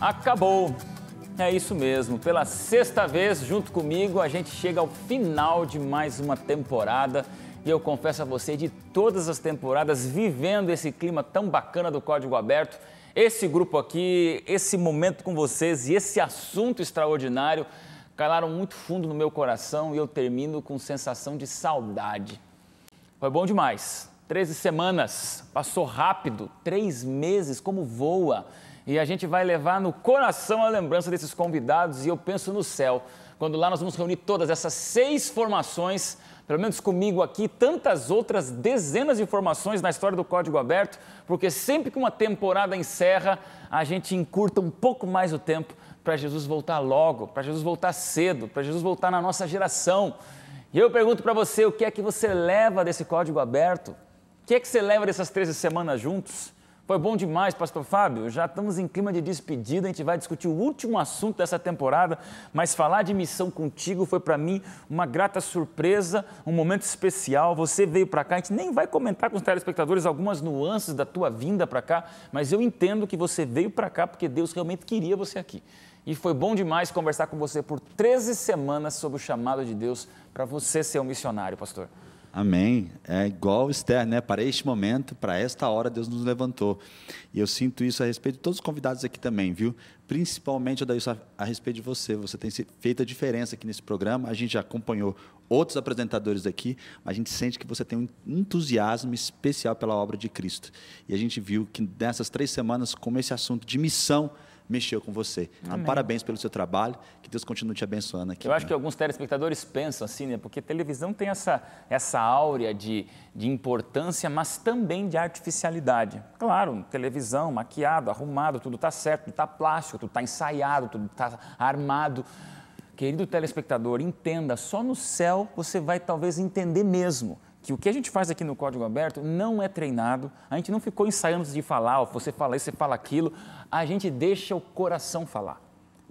Acabou. É isso mesmo. Pela sexta vez, junto comigo, a gente chega ao final de mais uma temporada. E eu confesso a você, de todas as temporadas, vivendo esse clima tão bacana do Código Aberto, esse grupo aqui, esse momento com vocês e esse assunto extraordinário calaram muito fundo no meu coração e eu termino com sensação de saudade. Foi bom demais. 13 semanas, passou rápido, 3 meses, como voa. E a gente vai levar no coração a lembrança desses convidados e eu penso no céu, quando lá nós vamos reunir todas essas 6 formações, pelo menos comigo aqui, tantas outras dezenas de formações na história do Código Aberto, porque sempre que uma temporada encerra, a gente encurta um pouco mais o tempo para Jesus voltar logo, para Jesus voltar cedo, para Jesus voltar na nossa geração. E eu pergunto para você, o que é que você leva desse Código Aberto? O que é que você leva dessas 13 semanas juntos? Foi bom demais, pastor Fábio, já estamos em clima de despedida, a gente vai discutir o último assunto dessa temporada, mas falar de missão contigo foi para mim uma grata surpresa, um momento especial. Você veio para cá, a gente nem vai comentar com os telespectadores algumas nuances da tua vinda para cá, mas eu entendo que você veio para cá porque Deus realmente queria você aqui. E foi bom demais conversar com você por 13 semanas sobre o chamado de Deus para você ser um missionário, pastor. Amém. É igual Esther, né? Para este momento, para esta hora, Deus nos levantou. E eu sinto isso a respeito de todos os convidados aqui também, viu? Principalmente eu dou isso a respeito de você. Você tem feito a diferença aqui nesse programa. A gente já acompanhou outros apresentadores aqui, mas a gente sente que você tem um entusiasmo especial pela obra de Cristo. E a gente viu que nessas 3 semanas, como esse assunto de missão mexeu com você. Então, Amém. Parabéns pelo seu trabalho, que Deus continue te abençoando aqui. Eu acho que alguns telespectadores pensam assim, né? Porque televisão tem essa áurea de importância, mas também de artificialidade. Claro, televisão, maquiado, arrumado, tudo está certo, tudo está plástico, tudo está ensaiado, tudo está armado. Querido telespectador, entenda, só no céu você vai talvez entender mesmo que o que a gente faz aqui no Código Aberto não é treinado, a gente não ficou ensaiando antes de falar, você fala isso, você fala aquilo, a gente deixa o coração falar.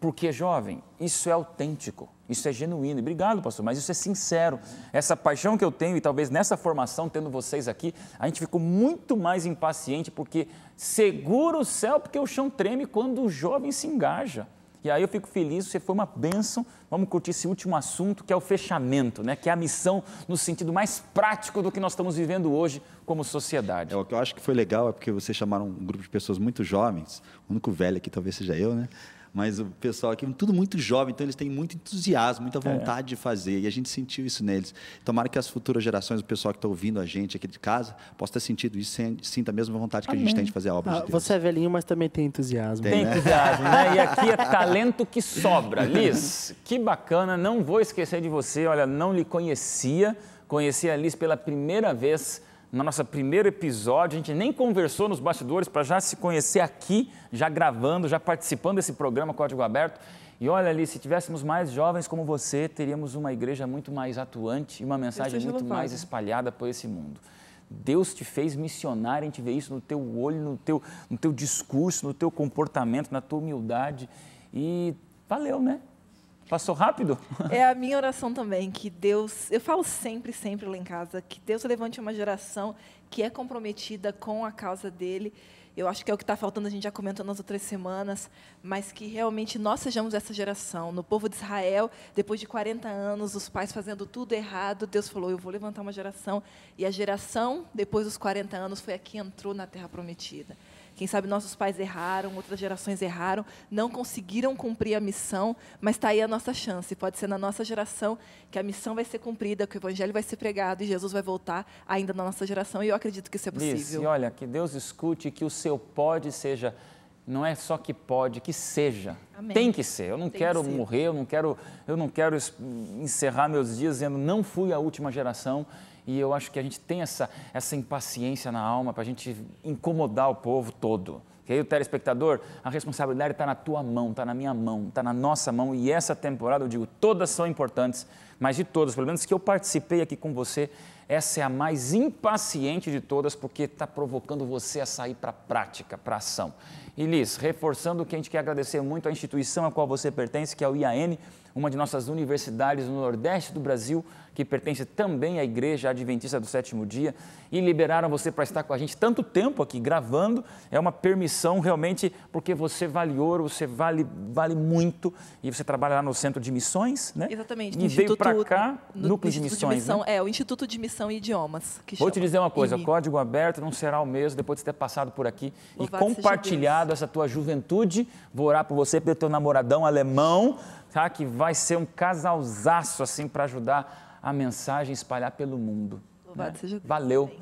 Porque, jovem, isso é autêntico, isso é genuíno. E obrigado, pastor, mas isso é sincero. Essa paixão que eu tenho e talvez nessa formação, tendo vocês aqui, a gente ficou muito mais impaciente porque segura o céu, porque o chão treme quando o jovem se engaja. E aí eu fico feliz, você foi uma bênção. Vamos curtir esse último assunto, que é o fechamento, né? Que é a missão no sentido mais prático do que nós estamos vivendo hoje como sociedade. O que eu acho que foi legal é porque vocês chamaram um grupo de pessoas muito jovens, o único velho aqui talvez seja eu, né? Mas o pessoal aqui, tudo muito jovem, então eles têm muito entusiasmo, muita vontade de fazer, e a gente sentiu isso neles. Tomara que as futuras gerações, o pessoal que está ouvindo a gente aqui de casa, possa ter sentido isso, sinta a mesma vontade que a gente tem de fazer a obra de Deus. Você é velhinho, mas também tem entusiasmo. Tem entusiasmo, né? E aqui é talento que sobra. Liz, que bacana, não vou esquecer de você, olha, não lhe conhecia, conheci a Liz pela primeira vez no nosso primeiro episódio, a gente nem conversou nos bastidores para já se conhecer aqui, já gravando, já participando desse programa Código Aberto. E olha ali, se tivéssemos mais jovens como você, teríamos uma igreja muito mais atuante e uma mensagem muito mais espalhada por esse mundo. Deus te fez missionário, a gente vê isso no teu olho, no teu discurso, no teu comportamento, na tua humildade. E valeu, né? Passou rápido? É a minha oração também, que Deus, eu falo sempre lá em casa, que Deus levante uma geração que é comprometida com a causa dele. Eu acho que é o que está faltando, a gente já comentou nas outras semanas, mas que realmente nós sejamos essa geração. No povo de Israel, depois de 40 anos, os pais fazendo tudo errado, Deus falou, eu vou levantar uma geração. E a geração, depois dos 40 anos, foi a que entrou na Terra Prometida. Quem sabe nossos pais erraram, outras gerações erraram, não conseguiram cumprir a missão, mas está aí a nossa chance. Pode ser na nossa geração que a missão vai ser cumprida, que o evangelho vai ser pregado e Jesus vai voltar ainda na nossa geração. E eu acredito que isso é possível. Liz, e olha, que Deus escute que o seu pode seja, não é só que pode, que seja. Amém. Tem que ser. Eu não quero morrer, eu não quero encerrar meus dias dizendo não fui a última geração. E eu acho que a gente tem essa impaciência na alma para a gente incomodar o povo todo. Querido telespectador, a responsabilidade está na tua mão, está na minha mão, está na nossa mão. E essa temporada, eu digo, todas são importantes, mas de todas, pelo menos que eu participei aqui com você, essa é a mais impaciente de todas, porque está provocando você a sair para a prática, para a ação. E Liz, reforçando que a gente quer agradecer muito à instituição a qual você pertence, que é o IAN, uma de nossas universidades no Nordeste do Brasil, que pertence também à Igreja Adventista do Sétimo Dia, e liberaram você para estar com a gente tanto tempo aqui gravando. É uma permissão realmente, porque você vale ouro, você vale muito, e você trabalha lá no Centro de Missões, né? Exatamente. E veio para cá, Núcleo de Missões, né? É, o Instituto de Missão e Idiomas. Que Vou te dizer uma coisa, IMI. Código Aberto não será o mesmo depois de ter passado por aqui Louvado e compartilhado essa tua juventude. Vou orar por você, pelo teu namoradão alemão, tá? Que vai ser um casalzaço assim para ajudar a mensagem espalhar pelo mundo. Louvado seja Deus. Valeu. Amém.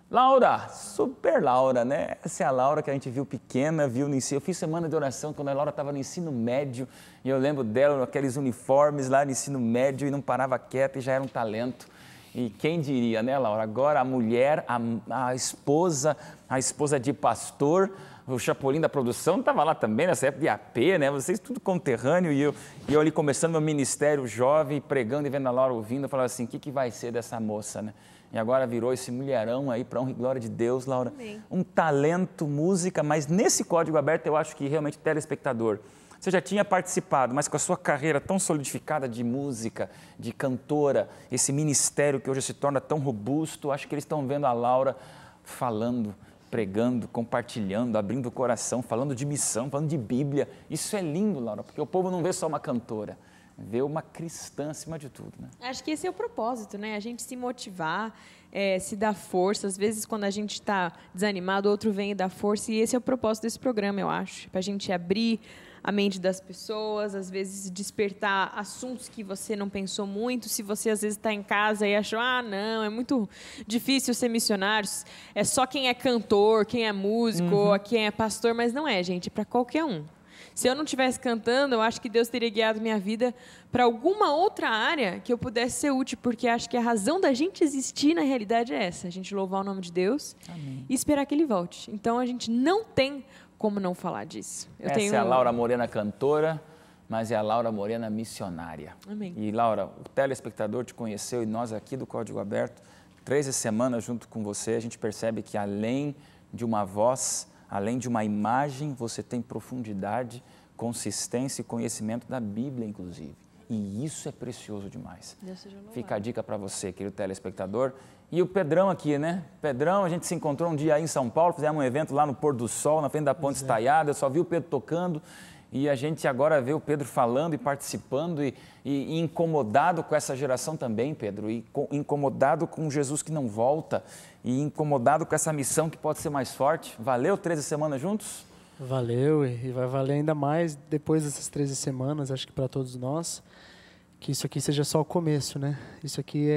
Laura, super Laura, né? Essa é a Laura que a gente viu pequena, viu no ensino. Eu fiz semana de oração quando a Laura estava no ensino médio e eu lembro dela, aqueles uniformes lá no ensino médio e não parava quieta e já era um talento. E quem diria, né, Laura? Agora a mulher, a esposa de pastor, o Chapolin da produção estava lá também, nessa época de AP, né? Vocês tudo conterrâneo e eu ali começando meu ministério jovem, pregando e vendo a Laura ouvindo, eu falava assim, o que vai ser dessa moça, né? E agora virou esse mulherão aí, para honra e glória de Deus, Laura. Amém. Um talento, música, mas nesse Código Aberto eu acho que realmente telespectador, você já tinha participado, mas com a sua carreira tão solidificada de música, de cantora, esse ministério que hoje se torna tão robusto, acho que eles estão vendo a Laura falando, pregando, compartilhando, abrindo o coração, falando de missão, falando de Bíblia. Isso é lindo, Laura, porque o povo não vê só uma cantora, vê uma cristã acima de tudo, né? Acho que esse é o propósito, né? A gente se motivar, se dar força. Às vezes, quando a gente está desanimado, outro vem e dá força. E esse é o propósito desse programa, eu acho. Para a gente abrir a mente das pessoas, às vezes despertar assuntos que você não pensou muito. Se você, às vezes, está em casa e achou, não, é muito difícil ser missionário, é só quem é cantor, quem é músico, ou quem é pastor, mas não é, gente, é para qualquer um. Se eu não estivesse cantando, eu acho que Deus teria guiado minha vida para alguma outra área que eu pudesse ser útil, porque acho que a razão da gente existir, na realidade, é essa, a gente louvar o nome de Deus. Amém. E esperar que Ele volte. Então, a gente não tem como não falar disso. Essa é a Laura Morena cantora, mas é a Laura Morena missionária. Amém. E Laura, o telespectador te conheceu e nós aqui do Código Aberto, 13 semanas junto com você, a gente percebe que além de uma voz, além de uma imagem, você tem profundidade, consistência e conhecimento da Bíblia, inclusive. E isso é precioso demais. Deus seja louvado. Fica a dica para você, querido telespectador. E o Pedrão aqui, né? Pedrão, a gente se encontrou um dia aí em São Paulo, fizemos um evento lá no Pôr do Sol, na frente da Ponte Estaiada, eu só vi o Pedro tocando e a gente agora vê o Pedro falando e participando e incomodado com essa geração também, Pedro, e incomodado com Jesus que não volta e incomodado com essa missão que pode ser mais forte. Valeu 13 semanas juntos? Valeu, e vai valer ainda mais depois dessas 13 semanas, acho que para todos nós, que isso aqui seja só o começo, né? Isso aqui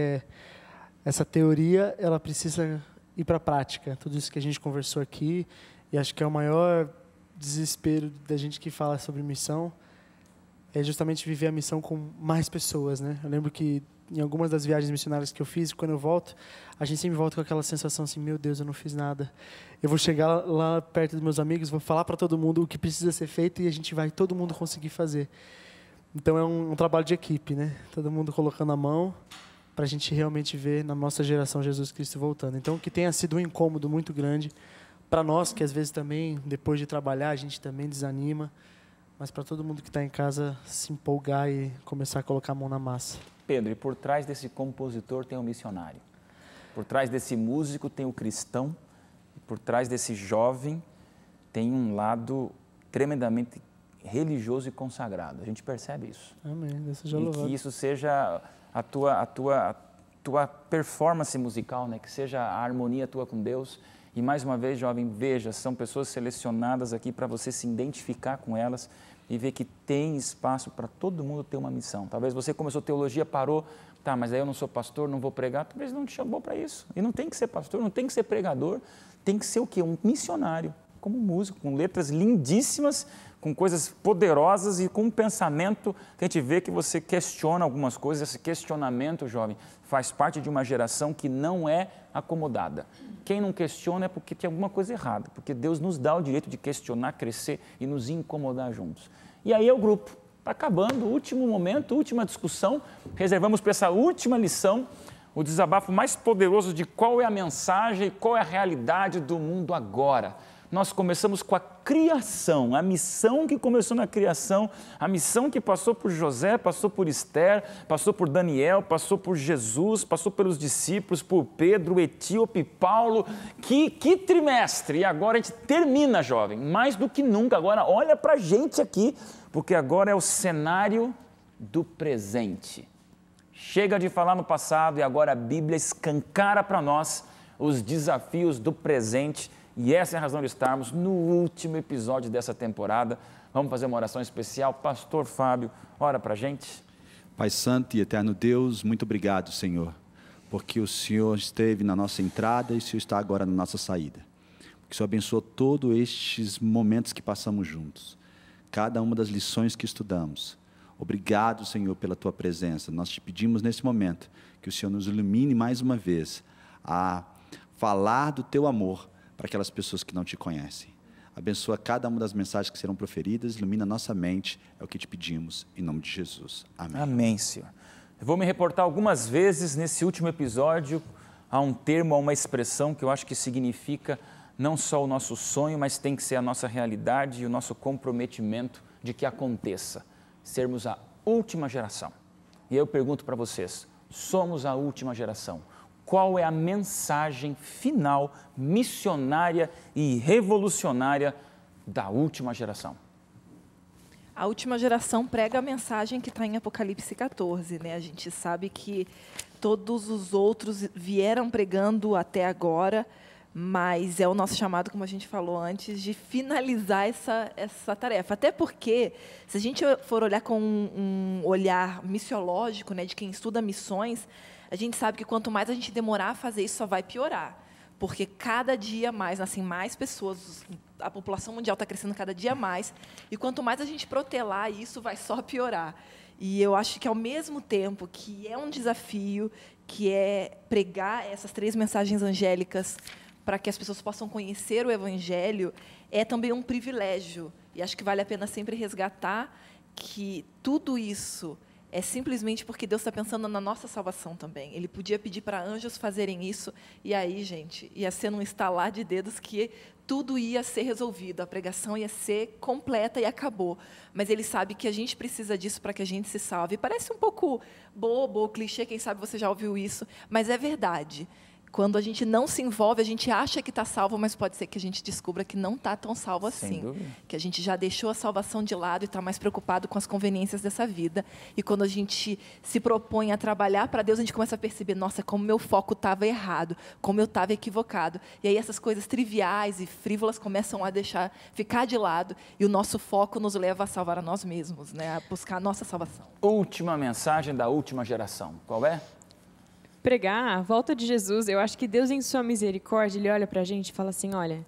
essa teoria, ela precisa ir para a prática. Tudo isso que a gente conversou aqui, e acho que é o maior desespero da gente que fala sobre missão, é justamente viver a missão com mais pessoas, né? Eu lembro que em algumas das viagens missionárias que eu fiz, quando eu volto, a gente sempre volta com aquela sensação assim, meu Deus, eu não fiz nada. Eu vou chegar lá perto dos meus amigos, vou falar para todo mundo o que precisa ser feito e a gente vai todo mundo conseguir fazer. Então é um trabalho de equipe, né? Todo mundo colocando a mão para a gente realmente ver na nossa geração Jesus Cristo voltando. Então que tenha sido um incômodo muito grande para nós, que às vezes também, depois de trabalhar, a gente também desanima, mas para todo mundo que está em casa se empolgar e começar a colocar a mão na massa. Pedro, e por trás desse compositor tem um missionário. Por trás desse músico tem o cristão. E por trás desse jovem tem um lado tremendamente religioso e consagrado. A gente percebe isso. Amém. Deus seja E louvado. que isso seja a tua performance musical, né? Que seja a harmonia tua com Deus. E mais uma vez, jovem, veja, são pessoas selecionadas aqui para você se identificar com elas e ver que tem espaço para todo mundo ter uma missão. Talvez você começou teologia, parou, tá, mas aí eu não sou pastor, não vou pregar. Talvez não te chamou para isso. E não tem que ser pastor, não tem que ser pregador, tem que ser o quê? Um missionário, como músico, com letras lindíssimas, com coisas poderosas e com um pensamento que a gente vê que você questiona algumas coisas. Esse questionamento, jovem, faz parte de uma geração que não é acomodada. Quem não questiona é porque tem alguma coisa errada, porque Deus nos dá o direito de questionar, crescer e nos incomodar juntos. E aí é o grupo. Está acabando, último momento, última discussão. Reservamos para essa última lição o desabafo mais poderoso de qual é a mensagem, qual é a realidade do mundo agora. Nós começamos com a criação, a missão que começou na criação, a missão que passou por José, passou por Esther, passou por Daniel, passou por Jesus, passou pelos discípulos, por Pedro, Etíope, Paulo. Que trimestre! E agora a gente termina, jovem, mais do que nunca. Agora olha para a gente aqui, porque agora é o cenário do presente. Chega de falar no passado e agora a Bíblia escancara para nós os desafios do presente. E essa é a razão de estarmos no último episódio dessa temporada. Vamos fazer uma oração especial. Pastor Fábio, ora para a gente. Pai Santo e Eterno Deus, muito obrigado, Senhor, porque o Senhor esteve na nossa entrada e o Senhor está agora na nossa saída. Que o Senhor abençoe todos estes momentos que passamos juntos, cada uma das lições que estudamos. Obrigado, Senhor, pela Tua presença. Nós te pedimos nesse momento que o Senhor nos ilumine mais uma vez a falar do Teu amor para aquelas pessoas que não te conhecem. Abençoa cada uma das mensagens que serão proferidas, ilumina a nossa mente, é o que te pedimos, em nome de Jesus. Amém. Amém, Senhor. Eu vou me reportar algumas vezes nesse último episódio a um termo, a uma expressão que eu acho que significa não só o nosso sonho, mas tem que ser a nossa realidade e o nosso comprometimento de que aconteça, sermos a última geração. E eu pergunto para vocês, somos a última geração. Qual é a mensagem final, missionária e revolucionária da última geração? A última geração prega a mensagem que está em Apocalipse 14, né? A gente sabe que todos os outros vieram pregando até agora, mas é o nosso chamado, como a gente falou antes, de finalizar essa tarefa. Até porque, se a gente for olhar com um olhar missiológico, né, de quem estuda missões, a gente sabe que quanto mais a gente demorar a fazer isso, só vai piorar. Porque cada dia mais nascem mais pessoas, a população mundial está crescendo cada dia mais, e quanto mais a gente protelar isso, vai só piorar. E eu acho que, ao mesmo tempo que é um desafio, que é pregar essas 3 mensagens angélicas para que as pessoas possam conhecer o Evangelho, é também um privilégio. E acho que vale a pena sempre resgatar que tudo isso é simplesmente porque Deus está pensando na nossa salvação também. Ele podia pedir para anjos fazerem isso, e aí, gente, ia ser num estalar de dedos que tudo ia ser resolvido, a pregação ia ser completa e acabou. Mas Ele sabe que a gente precisa disso para que a gente se salve. Parece um pouco bobo ou clichê, quem sabe você já ouviu isso, mas é verdade. Quando a gente não se envolve, a gente acha que está salvo, mas pode ser que a gente descubra que não está tão salvo assim. Que a gente já deixou a salvação de lado e está mais preocupado com as conveniências dessa vida. E quando a gente se propõe a trabalhar para Deus, a gente começa a perceber, nossa, como meu foco estava errado, como eu estava equivocado. E aí essas coisas triviais e frívolas começam a ficar de lado, e o nosso foco nos leva a salvar a nós mesmos, né? A buscar a nossa salvação. Última mensagem da última geração. Qual é? Pregar a volta de Jesus. Eu acho que Deus, em sua misericórdia, Ele olha para a gente e fala assim, olha,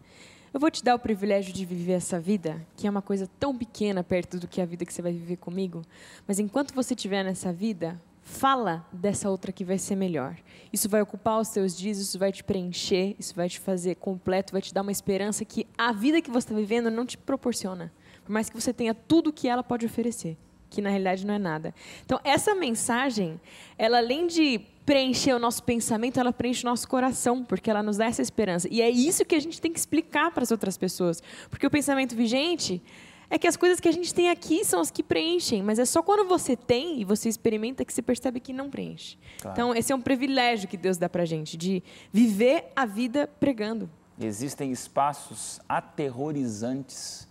eu vou te dar o privilégio de viver essa vida, que é uma coisa tão pequena perto do que a vida que você vai viver comigo, mas enquanto você estiver nessa vida, fala dessa outra que vai ser melhor. Isso vai ocupar os seus dias, isso vai te preencher, isso vai te fazer completo, vai te dar uma esperança que a vida que você está vivendo não te proporciona, por mais que você tenha tudo que ela pode oferecer, que na realidade não é nada. Então, essa mensagem, ela além de preencher o nosso pensamento, ela preenche o nosso coração, porque ela nos dá essa esperança. E é isso que a gente tem que explicar para as outras pessoas. Porque o pensamento vigente é que as coisas que a gente tem aqui são as que preenchem, mas é só quando você tem e você experimenta que você percebe que não preenche. Claro. Então, esse é um privilégio que Deus dá para a gente, de viver a vida pregando. Existem espaços aterrorizantes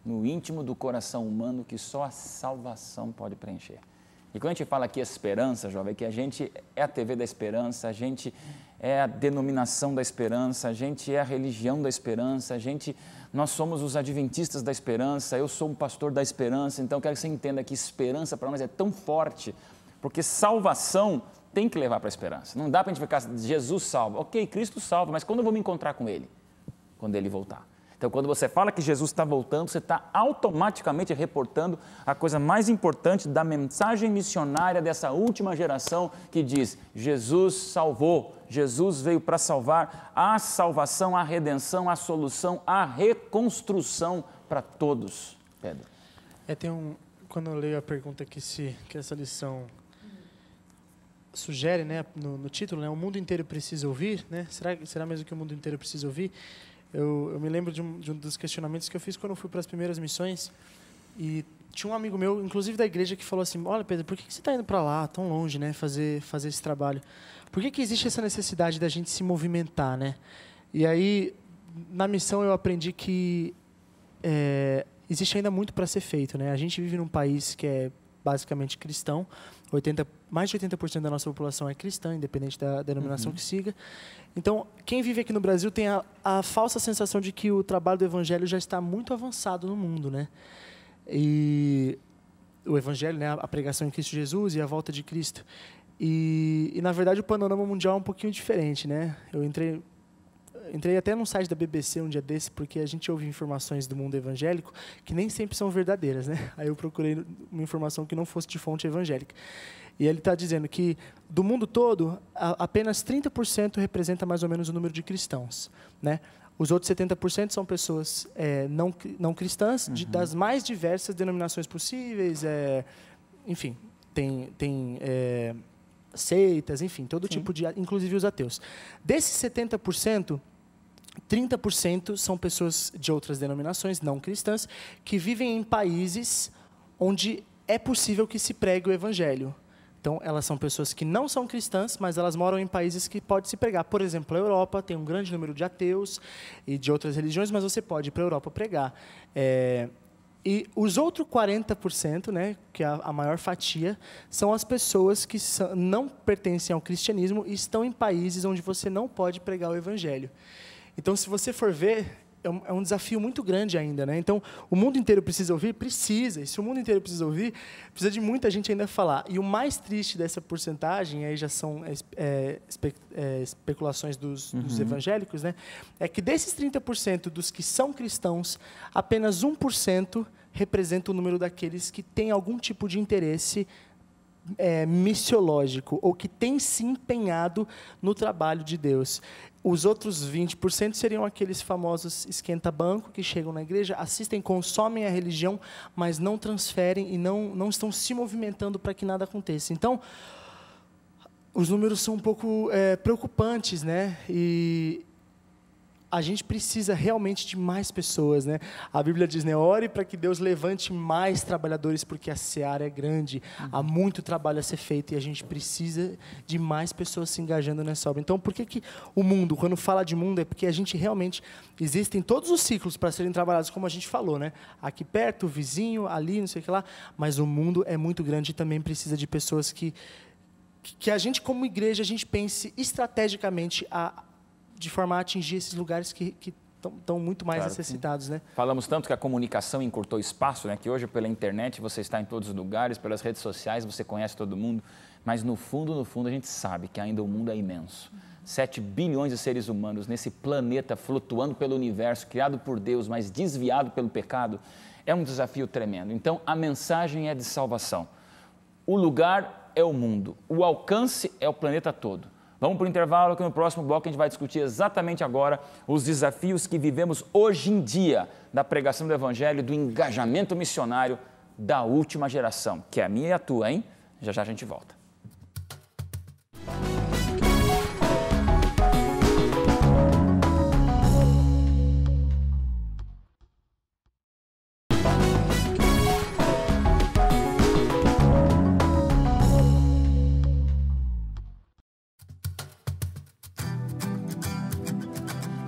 no íntimo do coração humano que só a salvação pode preencher. E quando a gente fala aqui esperança, jovem, que a gente é a TV da esperança, a gente é a denominação da esperança, a gente é a religião da esperança, nós somos os adventistas da esperança, eu sou um pastor da esperança, então eu quero que você entenda que esperança para nós é tão forte, porque salvação tem que levar para a esperança. Não dá para a gente ficar, Jesus salva, ok, Cristo salva, mas quando eu vou me encontrar com Ele? Quando Ele voltar. Então, quando você fala que Jesus está voltando, você está automaticamente reportando a coisa mais importante da mensagem missionária dessa última geração, que diz, Jesus salvou, Jesus veio para salvar, a salvação, a redenção, a solução, a reconstrução para todos. Pedro. quando eu leio a pergunta que essa lição sugere, né, no título, né, o mundo inteiro precisa ouvir, né? Será mesmo que o mundo inteiro precisa ouvir? Eu me lembro de um dos questionamentos que eu fiz quando eu fui para as primeiras missões, e tinha um amigo meu, inclusive da igreja, que falou assim: olha, Pedro, por que você está indo para lá, tão longe, né, fazer esse trabalho? Por que existe essa necessidade da gente se movimentar, né? E aí, na missão, eu aprendi que existe ainda muito para ser feito, né? A gente vive num país que é basicamente cristão, mais de 80% da nossa população é cristã, independente da denominação que siga. Então, quem vive aqui no Brasil tem a falsa sensação de que o trabalho do evangelho já está muito avançado no mundo, né? E o evangelho, né, a pregação em Cristo Jesus e a volta de Cristo. E na verdade, o panorama mundial é um pouquinho diferente, né? Eu entrei até num site da BBC um dia desse, porque a gente ouve informações do mundo evangélico que nem sempre são verdadeiras, né? Aí eu procurei uma informação que não fosse de fonte evangélica. E ele está dizendo que, do mundo todo, apenas 30% representa mais ou menos o número de cristãos, né? Os outros 70% são pessoas não cristãs, das mais diversas denominações possíveis, enfim, tem seitas, enfim, todo tipo de, inclusive os ateus. Desses 70%, 30% são pessoas de outras denominações não cristãs que vivem em países onde é possível que se pregue o evangelho. Então, elas são pessoas que não são cristãs, mas elas moram em países que pode se pregar. Por exemplo, a Europa tem um grande número de ateus e de outras religiões, mas você pode ir para a Europa pregar. E os outros 40%, né, que é a maior fatia, são as pessoas que não pertencem ao cristianismo e estão em países onde você não pode pregar o evangelho. Então, se você for ver, é um desafio muito grande ainda, né? Então, o mundo inteiro precisa ouvir? Precisa. E se o mundo inteiro precisa ouvir, precisa de muita gente ainda falar. E o mais triste dessa porcentagem, aí já são especulações dos evangélicos, né? É que desses 30% dos que são cristãos, apenas 1% representa o número daqueles que têm algum tipo de interesse missiológico, ou que tem se empenhado no trabalho de Deus. Os outros 20% seriam aqueles famosos esquenta-banco, que chegam na igreja, assistem, consomem a religião, mas não transferem e não estão se movimentando para que nada aconteça. Então, os números são um pouco preocupantes, né? E a gente precisa realmente de mais pessoas, né? A Bíblia diz, né? Ore para que Deus levante mais trabalhadores, porque a seara é grande, há muito trabalho a ser feito e a gente precisa de mais pessoas se engajando nessa obra. Então, por que o mundo, quando fala de mundo, é porque a gente realmente, existem todos os ciclos para serem trabalhados, como a gente falou, né? Aqui perto, o vizinho, ali, não sei o que lá, mas o mundo é muito grande e também precisa de pessoas que a gente, como igreja, a gente pense estrategicamente de forma a atingir esses lugares que estão muito mais necessitados, né? Falamos tanto que a comunicação encurtou espaço, né? Que hoje, pela internet, você está em todos os lugares, pelas redes sociais, você conhece todo mundo, mas no fundo, a gente sabe que ainda o mundo é imenso. 7 bilhões de seres humanos nesse planeta flutuando pelo universo, criado por Deus, mas desviado pelo pecado, é um desafio tremendo. Então, a mensagem é de salvação. O lugar é o mundo, o alcance é o planeta todo. Vamos para o intervalo, que no próximo bloco a gente vai discutir exatamente agora os desafios que vivemos hoje em dia da pregação do Evangelho, do engajamento missionário da última geração, que é a minha e a tua, hein? Já já a gente volta.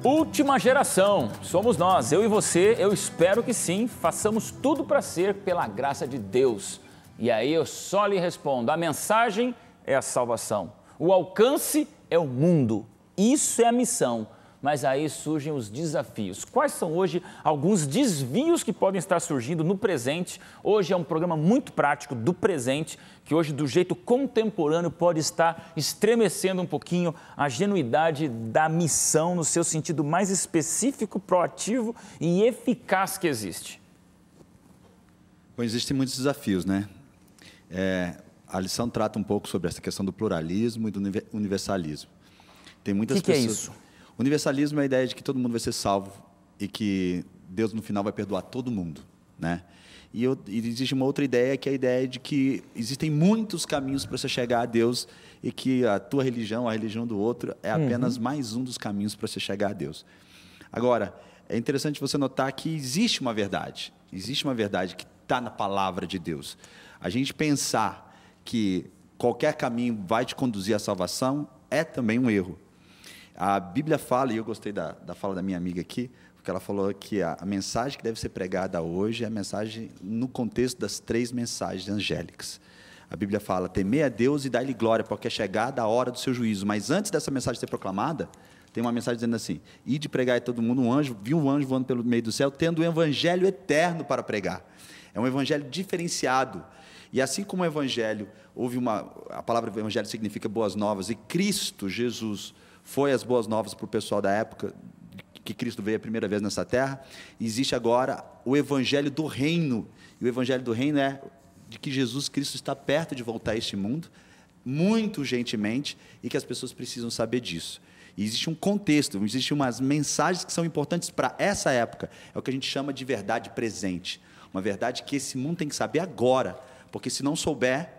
Última geração, somos nós, eu e você, eu espero que sim, façamos tudo para ser pela graça de Deus. E aí eu só lhe respondo, a mensagem é a salvação, o alcance é o mundo, isso é a missão, mas aí surgem os desafios. Quais são hoje alguns desvios que podem estar surgindo no presente? Hoje é um programa muito prático do presente, que hoje, do jeito contemporâneo, pode estar estremecendo um pouquinho a genuidade da missão no seu sentido mais específico, proativo e eficaz que existe. Bom, existem muitos desafios, né? A lição trata um pouco sobre essa questão do pluralismo e do universalismo. Tem muitas pessoas... que é isso? Universalismo é a ideia de que todo mundo vai ser salvo e que Deus, no final, vai perdoar todo mundo, né? E existe uma outra ideia, que é a ideia de que existem muitos caminhos para você chegar a Deus e que a tua religião, a religião do outro, é apenas mais um dos caminhos para você chegar a Deus. Agora, é interessante você notar que existe uma verdade que está na palavra de Deus. A gente pensar que qualquer caminho vai te conduzir à salvação é também um erro. A Bíblia fala, e eu gostei da fala da minha amiga aqui, porque ela falou que a mensagem que deve ser pregada hoje é a mensagem no contexto das 3 mensagens angélicas. A Bíblia fala, temei a Deus e dai-lhe glória, porque é chegada a hora do seu juízo. Mas antes dessa mensagem ser proclamada, tem uma mensagem dizendo assim, ide pregar a todo mundo, viu um anjo voando pelo meio do céu, tendo o evangelho eterno para pregar. É um evangelho diferenciado. E assim como o evangelho, a palavra evangelho significa boas novas, e Cristo Jesus foi as boas novas para o pessoal da época, que Cristo veio a primeira vez nessa terra, existe agora o evangelho do reino, e o evangelho do reino é de que Jesus Cristo está perto de voltar a este mundo, muito urgentemente, e que as pessoas precisam saber disso. E existe um contexto, existem umas mensagens que são importantes para essa época, é o que a gente chama de verdade presente, uma verdade que esse mundo tem que saber agora, porque se não souber,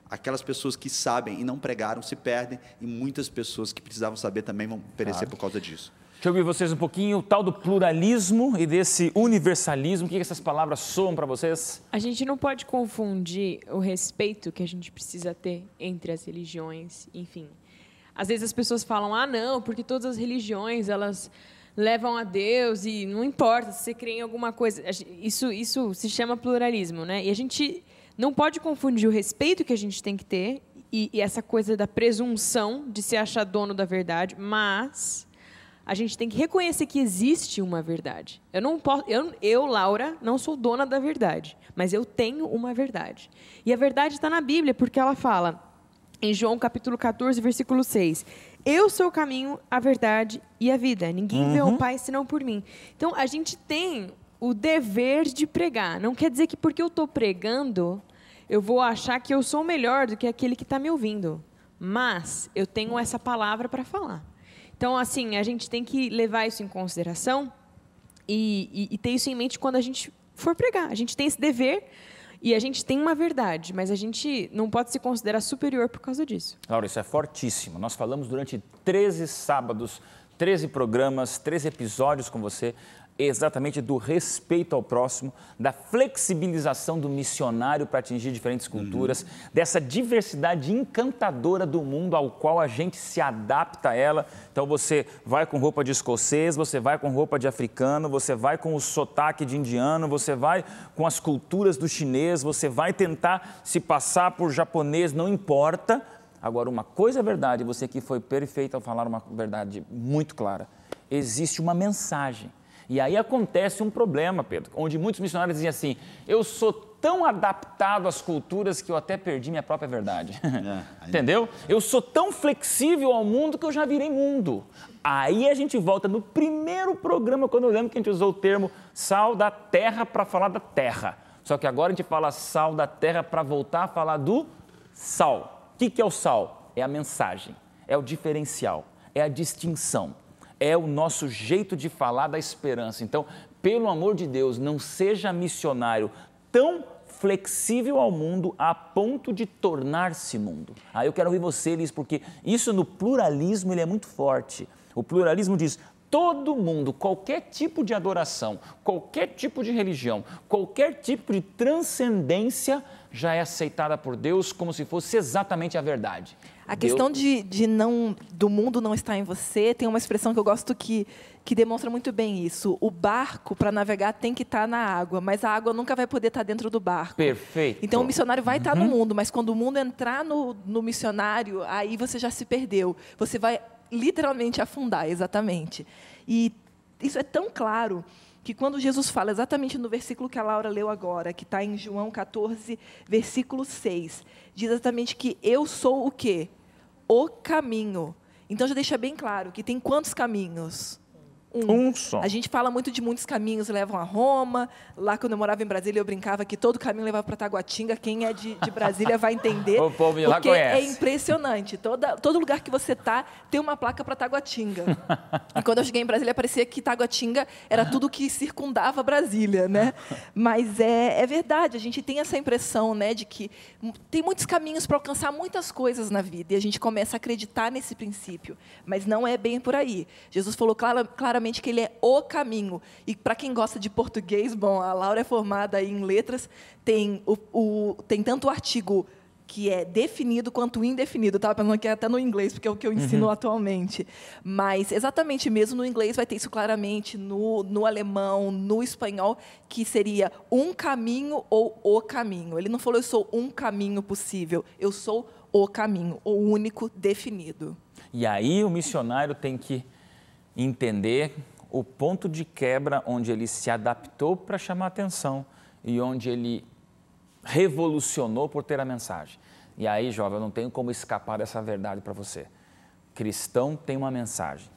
aquelas pessoas que sabem e não pregaram se perdem, e muitas pessoas que precisavam saber também vão perecer por causa disso. Deixa eu ouvir vocês um pouquinho, o tal do pluralismo e desse universalismo, o que essas palavras soam para vocês? A gente não pode confundir o respeito que a gente precisa ter entre as religiões, enfim. Às vezes as pessoas falam, não, porque todas as religiões, elas levam a Deus e não importa se você crê em alguma coisa. Isso se chama pluralismo, né? E a gente não pode confundir o respeito que a gente tem que ter e essa coisa da presunção de se achar dono da verdade, mas a gente tem que reconhecer que existe uma verdade. Eu, Laura, não sou dona da verdade, mas eu tenho uma verdade. E a verdade está na Bíblia, porque ela fala, em João capítulo 14, versículo 6, eu sou o caminho, a verdade e a vida. Ninguém vê o Pai senão por mim. Então, a gente tem o dever de pregar. Não quer dizer que porque eu estou pregando, eu vou achar que eu sou melhor do que aquele que está me ouvindo. Mas eu tenho essa palavra para falar. Então, assim, a gente tem que levar isso em consideração e ter isso em mente quando a gente for pregar. A gente tem esse dever e a gente tem uma verdade, mas a gente não pode se considerar superior por causa disso. Laura, isso é fortíssimo. Nós falamos durante 13 sábados, 13 programas, 13 episódios com você, exatamente do respeito ao próximo, da flexibilização do missionário para atingir diferentes culturas, dessa diversidade encantadora do mundo ao qual a gente se adapta a ela. Então você vai com roupa de escocês, você vai com roupa de africano, você vai com o sotaque de indiano, você vai com as culturas do chinês, você vai tentar se passar por japonês, não importa. Agora, uma coisa é verdade, você que foi perfeito ao falar uma verdade muito clara, existe uma mensagem. E aí acontece um problema, Pedro, onde muitos missionários dizem assim, eu sou tão adaptado às culturas que eu até perdi minha própria verdade. Entendeu? Eu sou tão flexível ao mundo que eu já virei mundo. Aí a gente volta no primeiro programa, quando eu lembro que a gente usou o termo sal da terra para falar da terra. Só que agora a gente fala sal da terra para voltar a falar do sal. O que é o sal? É a mensagem, é o diferencial, é a distinção. É o nosso jeito de falar da esperança. Então, pelo amor de Deus, não seja missionário tão flexível ao mundo a ponto de tornar-se mundo. Aí eu quero ouvir você, Liz, porque isso no pluralismo ele é muito forte. O pluralismo diz, todo mundo, qualquer tipo de adoração, qualquer tipo de religião, qualquer tipo de transcendência já é aceitada por Deus como se fosse exatamente a verdade. A questão do mundo não estar em você, tem uma expressão que eu gosto que demonstra muito bem isso. O barco, para navegar, tem que estar na água, mas a água nunca vai poder estar dentro do barco. Perfeito. Então, o missionário vai estar no mundo, mas quando o mundo entrar no missionário, aí você já se perdeu. Você vai literalmente afundar, exatamente. E isso é tão claro que quando Jesus fala exatamente no versículo que a Laura leu agora, que está em João 14, versículo 6, diz exatamente que eu sou o quê? O caminho. Então, já deixa bem claro que tem quantos caminhos? um. Um só. A gente fala muito de muitos caminhos levam a Roma. Lá, quando eu morava em Brasília, eu brincava que todo caminho levava para Taguatinga. Quem é de Brasília vai entender. O povo de lá porque conhece. é impressionante. Todo lugar que você tá tem uma placa para Taguatinga. E quando eu cheguei em Brasília, parecia que Taguatinga era tudo que circundava Brasília, né? Mas é verdade. A gente tem essa impressão, né, de que tem muitos caminhos para alcançar muitas coisas na vida. E a gente começa a acreditar nesse princípio. Mas não é bem por aí. Jesus falou claramente que ele é o caminho. E para quem gosta de português, bom, a Laura é formada em letras, tem tanto o artigo que é definido quanto indefinido. Eu estava pensando que é até no inglês, porque é o que eu ensino atualmente. Mas, exatamente, mesmo no inglês vai ter isso claramente, no alemão, no espanhol, que seria um caminho ou o caminho. Ele não falou, eu sou um caminho possível, eu sou o caminho, o único definido. E aí o missionário tem que entender o ponto de quebra onde ele se adaptou para chamar atenção e onde ele revolucionou por ter a mensagem. E aí, jovem, eu não tenho como escapar dessa verdade para você. Cristão tem uma mensagem,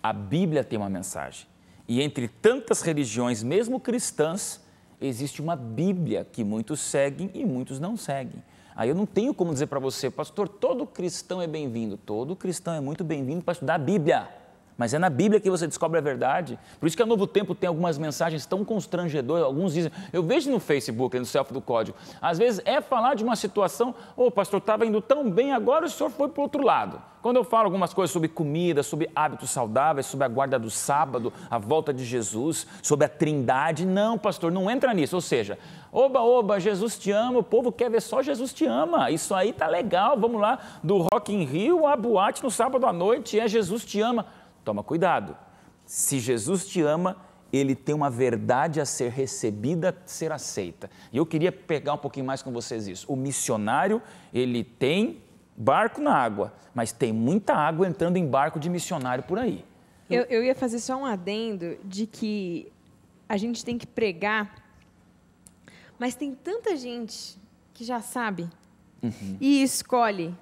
a Bíblia tem uma mensagem. E entre tantas religiões, mesmo cristãs, existe uma Bíblia que muitos seguem e muitos não seguem. Aí eu não tenho como dizer para você, pastor, todo cristão é bem-vindo. Todo cristão é muito bem-vindo para estudar a Bíblia. Mas é na Bíblia que você descobre a verdade. Por isso que a Novo Tempo tem algumas mensagens tão constrangedoras. Alguns dizem, eu vejo no Facebook, no Selfie do Código, às vezes é falar de uma situação, pastor, estava indo tão bem, agora o senhor foi para o outro lado. Quando eu falo algumas coisas sobre comida, sobre hábitos saudáveis, sobre a guarda do sábado, a volta de Jesus, sobre a trindade, não, pastor, não entra nisso. Ou seja, oba, Jesus te ama, o povo quer ver só Jesus te ama. Isso aí tá legal, vamos lá, do Rock in Rio à boate no sábado à noite, Jesus te ama. Toma cuidado, se Jesus te ama, ele tem uma verdade a ser recebida, a ser aceita. E eu queria pegar um pouquinho mais com vocês isso. O missionário, ele tem barco na água, mas tem muita água entrando em barco de missionário por aí. Eu ia fazer só um adendo de que a gente tem que pregar, mas tem tanta gente que já sabe e escolhe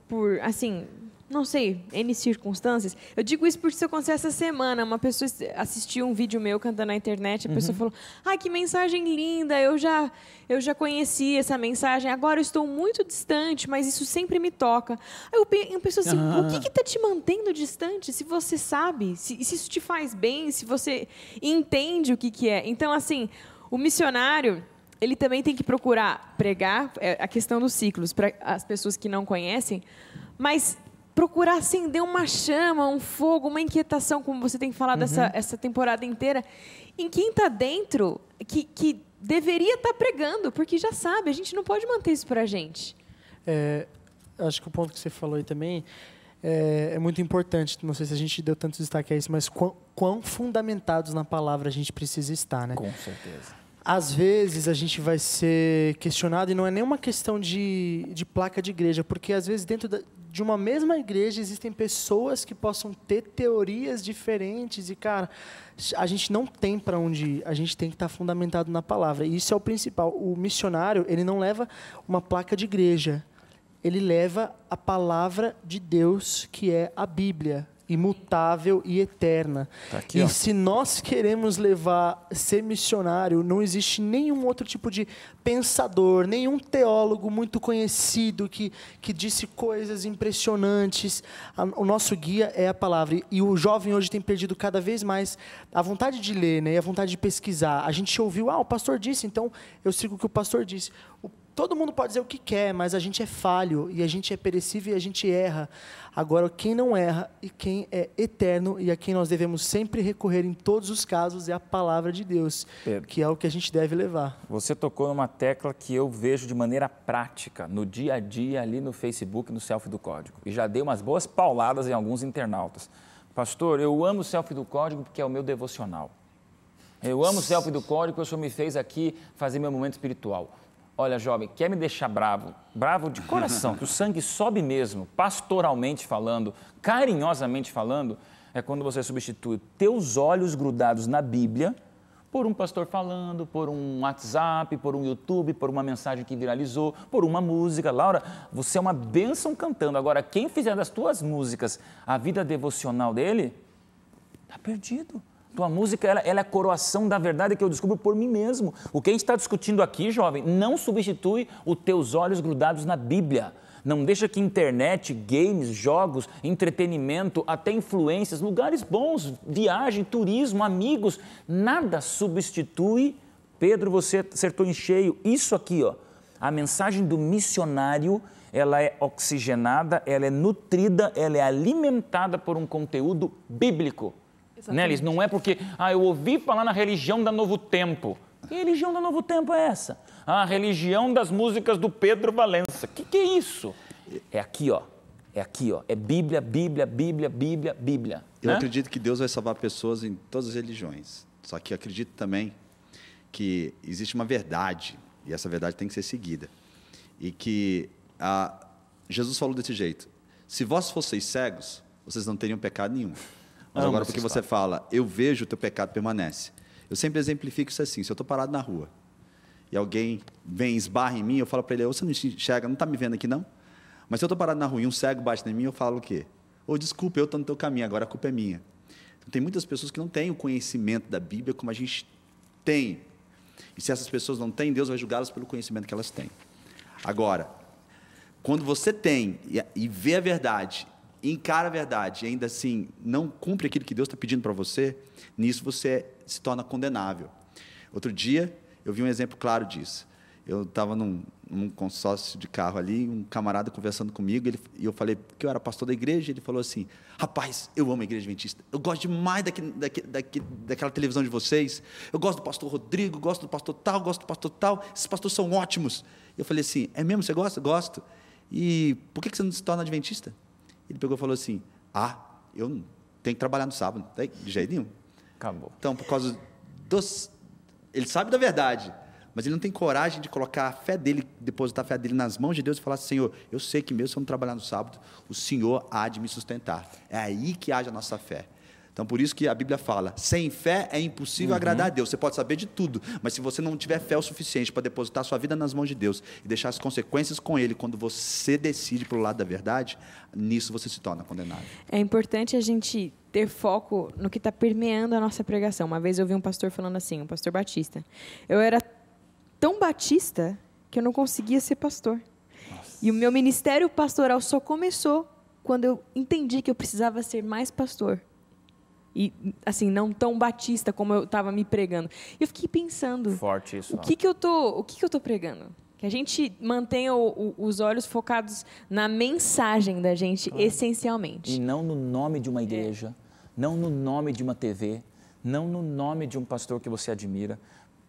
por, assim, não sei, N circunstâncias. Eu digo isso porque isso aconteceu essa semana. Uma pessoa assistiu um vídeo meu cantando na internet, a pessoa falou, ai, que mensagem linda, eu já conheci essa mensagem, agora eu estou muito distante, mas isso sempre me toca. Aí eu penso assim, o que está te mantendo distante? Se você sabe, se isso te faz bem, se você entende o que é. Então, assim, o missionário, ele também tem que procurar pregar, a questão dos ciclos, para as pessoas que não conhecem, mas procurar acender uma chama, um fogo, uma inquietação, como você tem falado essa temporada inteira, em quem está dentro, que deveria estar pregando, porque já sabe, a gente não pode manter isso para a gente. Acho que o ponto que você falou aí também é muito importante. Não sei se a gente deu tanto destaque a isso, mas quão fundamentados na palavra a gente precisa estar, né? Com certeza. Às vezes a gente vai ser questionado, e não é nenhuma questão de placa de igreja, porque às vezes dentro de uma mesma igreja existem pessoas que possam ter teorias diferentes e, cara, a gente não tem para onde ir, a gente tem que estar fundamentado na palavra. E isso é o principal. O missionário, ele não leva uma placa de igreja, ele leva a palavra de Deus, que é a Bíblia, imutável e eterna. Tá aqui, e se nós queremos ser missionário, não existe nenhum outro tipo de pensador, nenhum teólogo muito conhecido que disse coisas impressionantes. O nosso guia é a palavra. E o jovem hoje tem perdido cada vez mais a vontade de ler, né, e a vontade de pesquisar. A gente ouviu, o pastor disse, então eu sigo o que o pastor disse. Todo mundo pode dizer o que quer, mas a gente é falho, e a gente é perecível e a gente erra. Agora, quem não erra e quem é eterno e a quem nós devemos sempre recorrer em todos os casos é a palavra de Deus, Pedro, que é o que a gente deve levar. Você tocou numa tecla que eu vejo de maneira prática, no dia a dia, ali no Facebook, no Selfie do Código. E já dei umas boas pauladas em alguns internautas. Pastor, eu amo o Selfie do Código porque é o meu devocional. Eu amo o Selfie do Código porque o senhor me fez aqui fazer meu momento espiritual. Olha, jovem, quer me deixar bravo de coração, que o sangue sobe mesmo, pastoralmente falando, carinhosamente falando, é quando você substitui teus olhos grudados na Bíblia por um pastor falando, por um WhatsApp, por um YouTube, por uma mensagem que viralizou, por uma música. Laura, você é uma bênção cantando. Agora, quem fizer das tuas músicas a vida devocional dele, Está perdido. Tua música, ela é a coroação da verdade que eu descubro por mim mesmo. O que a gente está discutindo aqui, jovem, não substitui os teus olhos grudados na Bíblia. Não deixa que internet, games, jogos, entretenimento, até influências, lugares bons, viagem, turismo, amigos, nada substitui. Pedro, você acertou em cheio. Isso aqui, ó, a mensagem do missionário, ela é oxigenada, ela é nutrida, ela é alimentada por um conteúdo bíblico. Né, Liz? Não é porque, eu ouvi falar na religião da Novo Tempo. Que religião da Novo Tempo é essa? A religião das músicas do Pedro Valença. Que é isso? É aqui, ó. É aqui, ó. É Bíblia, Bíblia, Bíblia, Bíblia, Bíblia. Eu acredito que Deus vai salvar pessoas em todas as religiões. Só que acredito também que existe uma verdade, e essa verdade tem que ser seguida. E que Jesus falou desse jeito: se vós fosseis cegos, vocês não teriam pecado nenhum. Mas agora, porque você fala, eu vejo, o teu pecado permanece. Eu sempre exemplifico isso assim: se eu estou parado na rua e alguém vem, esbarra em mim, eu falo para ele, você não enxerga, não está me vendo aqui não? Mas se eu estou parado na rua e um cego bate em mim, eu falo o quê? Desculpa, eu estou no teu caminho, agora a culpa é minha. Então, tem muitas pessoas que não têm o conhecimento da Bíblia como a gente tem. E se essas pessoas não têm, Deus vai julgá-las pelo conhecimento que elas têm. Agora, quando você tem e vê a verdade, encara a verdade e ainda assim não cumpre aquilo que Deus está pedindo para você, nisso você se torna condenável. Outro dia, eu vi um exemplo claro disso. Eu estava num consórcio de carro ali, um camarada conversando comigo, e eu falei que eu era pastor da igreja, ele falou assim, rapaz, eu amo a igreja adventista, eu gosto demais daquela televisão de vocês, eu gosto do pastor Rodrigo, gosto do pastor tal, esses pastores são ótimos. Eu falei assim, é mesmo, você gosta? Gosto. E por que você não se torna adventista? Ele pegou e falou assim, eu não tenho que trabalhar no sábado, de jeito nenhum. Acabou. Então, por causa ele sabe da verdade, mas ele não tem coragem de colocar a fé dele, depositar a fé dele nas mãos de Deus e falar, Senhor, eu sei que mesmo se eu não trabalhar no sábado, o Senhor há de me sustentar. É aí que haja a nossa fé. Então, por isso que a Bíblia fala, sem fé é impossível agradar a Deus. Você pode saber de tudo, mas se você não tiver fé o suficiente para depositar a sua vida nas mãos de Deus e deixar as consequências com Ele, quando você decide pelo lado da verdade, nisso você se torna condenado. É importante a gente ter foco no que está permeando a nossa pregação. Uma vez eu vi um pastor falando assim, um pastor batista, eu era tão batista que eu não conseguia ser pastor. Nossa. E o meu ministério pastoral só começou quando eu entendi que eu precisava ser mais pastor. E, assim, não tão batista como eu estava me pregando. E eu fiquei pensando, forte isso, o que eu tô pregando? Que a gente mantenha os olhos focados na mensagem da gente, essencialmente. E não no nome de uma igreja, não no nome de uma TV, não no nome de um pastor que você admira.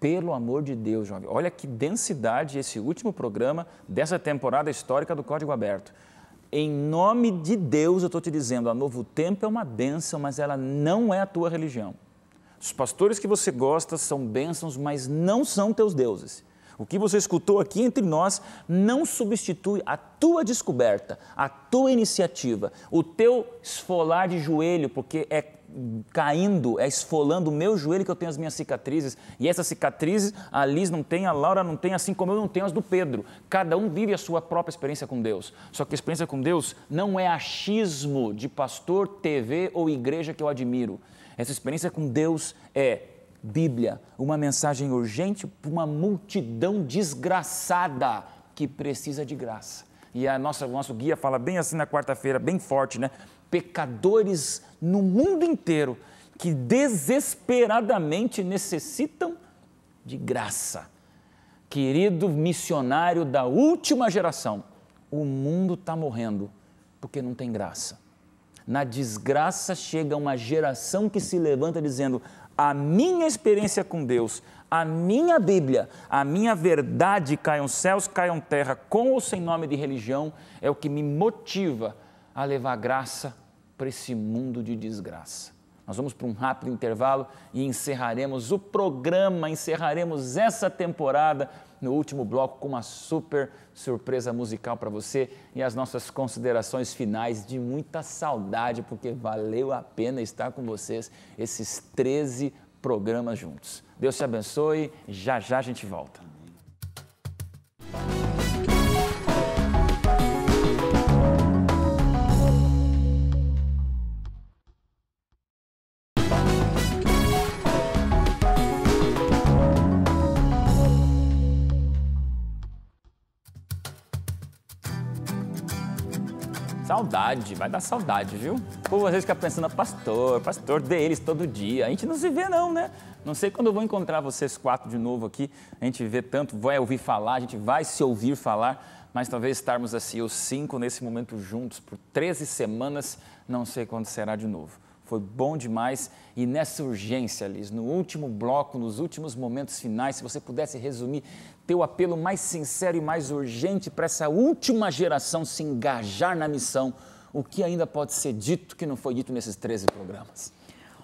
Pelo amor de Deus, jovem. Olha que densidade esse último programa dessa temporada histórica do Código Aberto. Em nome de Deus, eu estou te dizendo, a Novo Tempo é uma bênção, mas ela não é a tua religião. Os pastores que você gosta são bênçãos, mas não são teus deuses. O que você escutou aqui entre nós não substitui a tua descoberta, a tua iniciativa, o teu esfolar de joelho, porque é caindo, é esfolando o meu joelho que eu tenho as minhas cicatrizes. E essas cicatrizes, a Liz não tem, a Laura não tem, assim como eu não tenho as do Pedro. Cada um vive a sua própria experiência com Deus. Só que a experiência com Deus não é achismo de pastor, TV ou igreja que eu admiro. Essa experiência com Deus é Bíblia, uma mensagem urgente para uma multidão desgraçada que precisa de graça. E o nosso guia fala bem assim na quarta-feira, bem forte, né? Pecadores no mundo inteiro que desesperadamente necessitam de graça. Querido missionário da última geração, o mundo está morrendo porque não tem graça. Na desgraça chega uma geração que se levanta dizendo, a minha experiência com Deus, a minha Bíblia, a minha verdade, caiam céus, caiam terra, com ou sem nome de religião, é o que me motiva a levar graça para esse mundo de desgraça. Nós vamos para um rápido intervalo e encerraremos o programa, encerraremos essa temporada no último bloco com uma super surpresa musical para você e as nossas considerações finais de muita saudade, porque valeu a pena estar com vocês esses 13 programas juntos. Deus te abençoe, já já a gente volta. Saudade, vai dar saudade, viu? O povo às vezes fica pensando, pastor deles todo dia. A gente não se vê não, né? Não sei quando eu vou encontrar vocês 4 de novo aqui, a gente vê tanto, vai ouvir falar, a gente vai se ouvir falar, mas talvez estarmos assim, os 5 nesse momento juntos por 13 semanas, não sei quando será de novo. Foi bom demais e nessa urgência, Liz, no último bloco, nos últimos momentos finais, se você pudesse resumir teu apelo mais sincero e mais urgente para essa última geração se engajar na missão, o que ainda pode ser dito que não foi dito nesses 13 programas?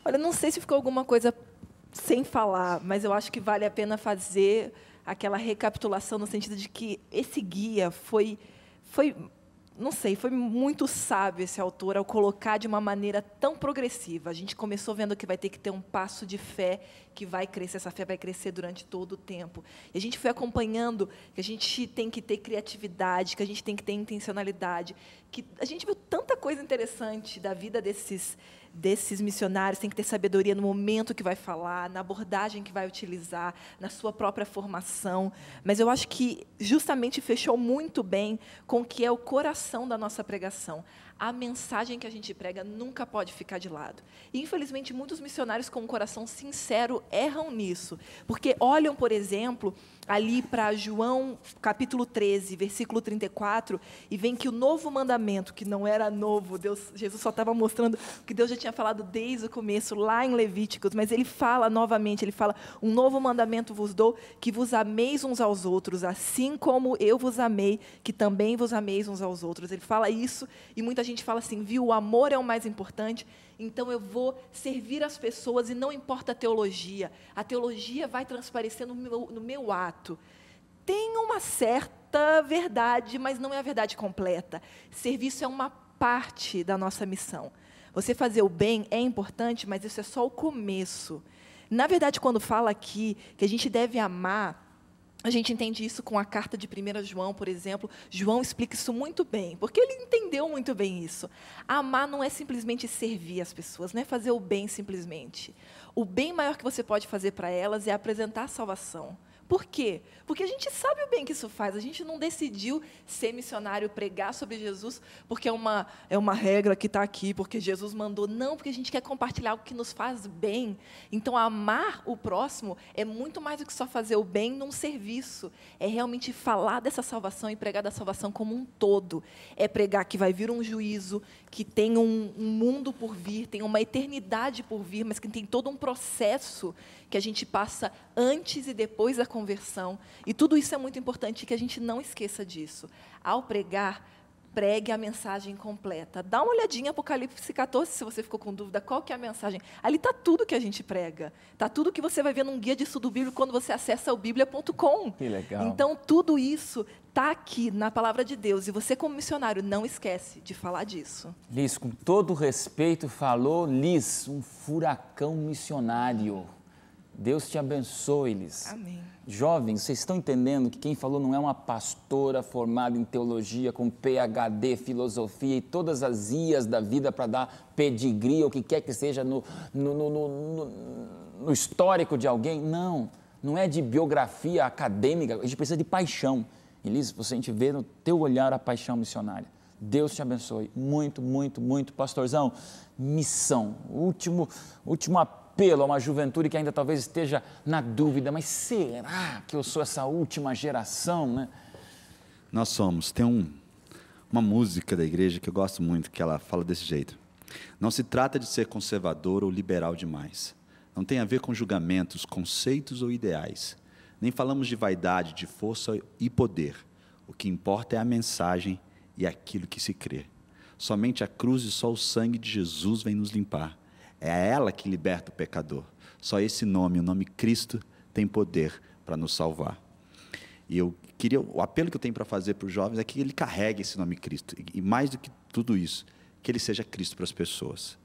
Olha, não sei se ficou alguma coisa sem falar, mas eu acho que vale a pena fazer aquela recapitulação no sentido de que esse guia foi muito sábio esse autor ao colocar de uma maneira tão progressiva. A gente começou vendo que vai ter que ter um passo de fé que vai crescer, essa fé vai crescer durante todo o tempo. E a gente foi acompanhando que a gente tem que ter criatividade, que a gente tem que ter intencionalidade, que a gente viu tanta coisa interessante da vida desses missionários, tem que ter sabedoria no momento que vai falar, na abordagem que vai utilizar, na sua própria formação. Mas eu acho que justamente fechou muito bem com o que é o coração da nossa pregação. A mensagem que a gente prega nunca pode ficar de lado. E, infelizmente, muitos missionários com um coração sincero erram nisso. Porque olham, por exemplo, ali para João, capítulo 13, versículo 34, e veem que o novo mandamento, que não era novo, Jesus só estava mostrando o que Deus já tinha falado desde o começo, lá em Levíticos, mas ele fala novamente, ele fala, um novo mandamento vos dou, que vos ameis uns aos outros, assim como eu vos amei, que também vos ameis uns aos outros. Ele fala isso, e muita gente fala assim, viu, o amor é o mais importante, então eu vou servir as pessoas e não importa a teologia vai transparecer no meu ato. Tem uma certa verdade, mas não é a verdade completa. Serviço é uma parte da nossa missão. Você fazer o bem é importante, mas isso é só o começo. Na verdade, quando fala aqui que a gente deve amar, a gente entende isso com a carta de 1 João, por exemplo. João explica isso muito bem, porque ele entendeu muito bem isso. Amar não é simplesmente servir as pessoas, não é fazer o bem simplesmente. O bem maior que você pode fazer para elas é apresentar a salvação. Por quê? Porque a gente sabe o bem que isso faz. A gente não decidiu ser missionário, pregar sobre Jesus, porque é uma regra que está aqui, porque Jesus mandou. Não, porque a gente quer compartilhar algo que nos faz bem. Então, amar o próximo é muito mais do que só fazer o bem num serviço. É realmente falar dessa salvação e pregar da salvação como um todo. É pregar que vai vir um juízo, que tem um mundo por vir, tem uma eternidade por vir, mas que tem todo um processo que a gente passa antes e depois da conversão. E tudo isso é muito importante, que a gente não esqueça disso. Ao pregar, pregue a mensagem completa. Dá uma olhadinha em Apocalipse 14, se você ficou com dúvida, qual que é a mensagem. Ali está tudo que a gente prega. Está tudo que você vai ver num guia de estudo bíblico quando você acessa o bíblia.com. Que legal. Então, tudo isso está aqui na palavra de Deus. E você, como missionário, não esquece de falar disso. Liz, com todo respeito, falou, Liz, um furacão missionário. Deus te abençoe, Liz. Amém. Jovens, vocês estão entendendo que quem falou não é uma pastora formada em teologia, com PhD, filosofia e todas as ias da vida para dar pedigree, ou o que quer que seja no histórico de alguém. Não, não é de biografia acadêmica, a gente precisa de paixão. E, Liz, a gente vê no teu olhar a paixão missionária. Deus te abençoe. Muito, muito, muito. Pastorzão, missão. Último apelo a uma juventude que ainda talvez esteja na dúvida, mas será que eu sou essa última geração, né? Nós somos. Tem uma música da igreja que eu gosto muito, que ela fala desse jeito. Não se trata de ser conservador ou liberal demais. Não tem a ver com julgamentos, conceitos ou ideais. Nem falamos de vaidade, de força e poder. O que importa é a mensagem e aquilo que se crê. Somente a cruz e só o sangue de Jesus vem nos limpar. É ela que liberta o pecador. Só esse nome, o nome Cristo, tem poder para nos salvar. E o apelo que eu tenho para fazer para os jovens é que ele carregue esse nome Cristo. E mais do que tudo isso, que ele seja Cristo para as pessoas.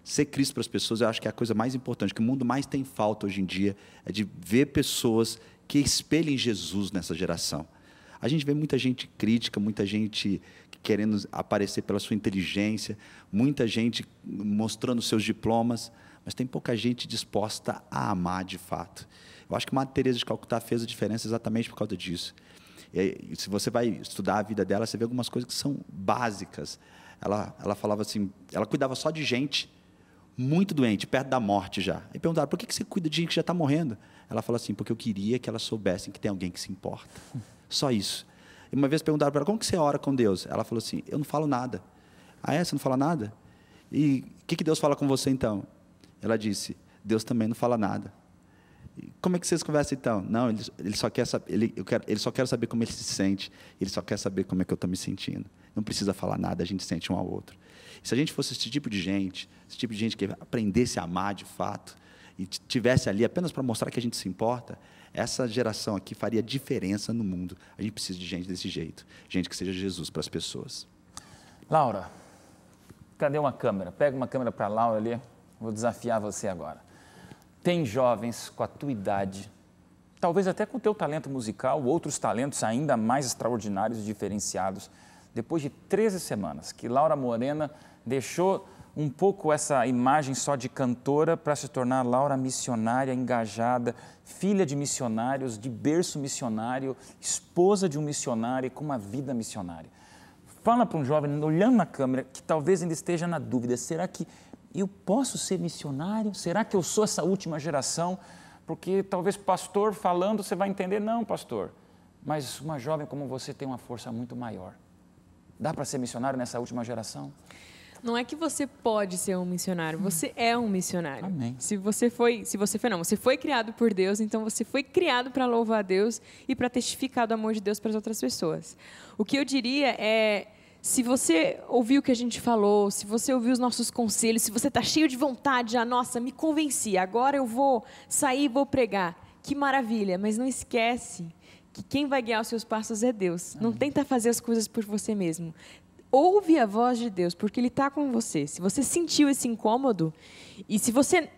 Ser Cristo para as pessoas, eu acho que é a coisa mais importante, que o mundo mais tem falta hoje em dia, é de ver pessoas que espelhem Jesus nessa geração. A gente vê muita gente crítica, muita gente querendo aparecer pela sua inteligência, muita gente mostrando seus diplomas, mas tem pouca gente disposta a amar de fato. Eu acho que Madre Teresa de Calcutá fez a diferença exatamente por causa disso. E se você vai estudar a vida dela, você vê algumas coisas que são básicas. ela falava assim, ela cuidava só de gente muito doente, perto da morte já. E perguntaram, por que você cuida de gente que já está morrendo? Ela falou assim, porque eu queria que elas soubessem que tem alguém que se importa. Só isso. E uma vez perguntaram para ela, como que você ora com Deus? Ela falou assim, eu não falo nada. Ah, é? Você não fala nada? E o que Deus fala com você, então? Ela disse, Deus também não fala nada. E como é que vocês conversam, então? Não, ele só quer saber, ele só quer saber como ele se sente, ele só quer saber como é que eu estou me sentindo. Não precisa falar nada, a gente sente um ao outro. E se a gente fosse esse tipo de gente que aprendesse a amar de fato, e tivesse ali apenas para mostrar que a gente se importa, essa geração aqui faria diferença no mundo. A gente precisa de gente desse jeito, gente que seja Jesus para as pessoas. Laura, cadê uma câmera? Pega uma câmera para a Laura ali, vou desafiar você agora. Tem jovens com a tua idade, talvez até com o teu talento musical, outros talentos ainda mais extraordinários e diferenciados, depois de 13 semanas que Laura Morena deixou um pouco essa imagem só de cantora para se tornar Laura missionária, engajada, filha de missionários, de berço missionário, esposa de um missionário e com uma vida missionária. Fala para um jovem, olhando na câmera, que talvez ainda esteja na dúvida, será que eu posso ser missionário? Será que eu sou essa última geração? Porque talvez pastor falando você vai entender, não pastor, mas uma jovem como você tem uma força muito maior. Dá para ser missionário nessa última geração? Não é que você pode ser um missionário, você é um missionário. Amém. Você foi criado por Deus, então você foi criado para louvar a Deus e para testificar do amor de Deus para as outras pessoas. O que eu diria é, se você ouviu o que a gente falou, se você ouviu os nossos conselhos, se você está cheio de vontade, nossa, me convenci, agora eu vou sair e vou pregar. Que maravilha, mas não esquece que quem vai guiar os seus passos é Deus. Não tenta fazer as coisas por você mesmo. Ouve a voz de Deus, porque Ele está com você. Se você sentiu esse incômodo, e se você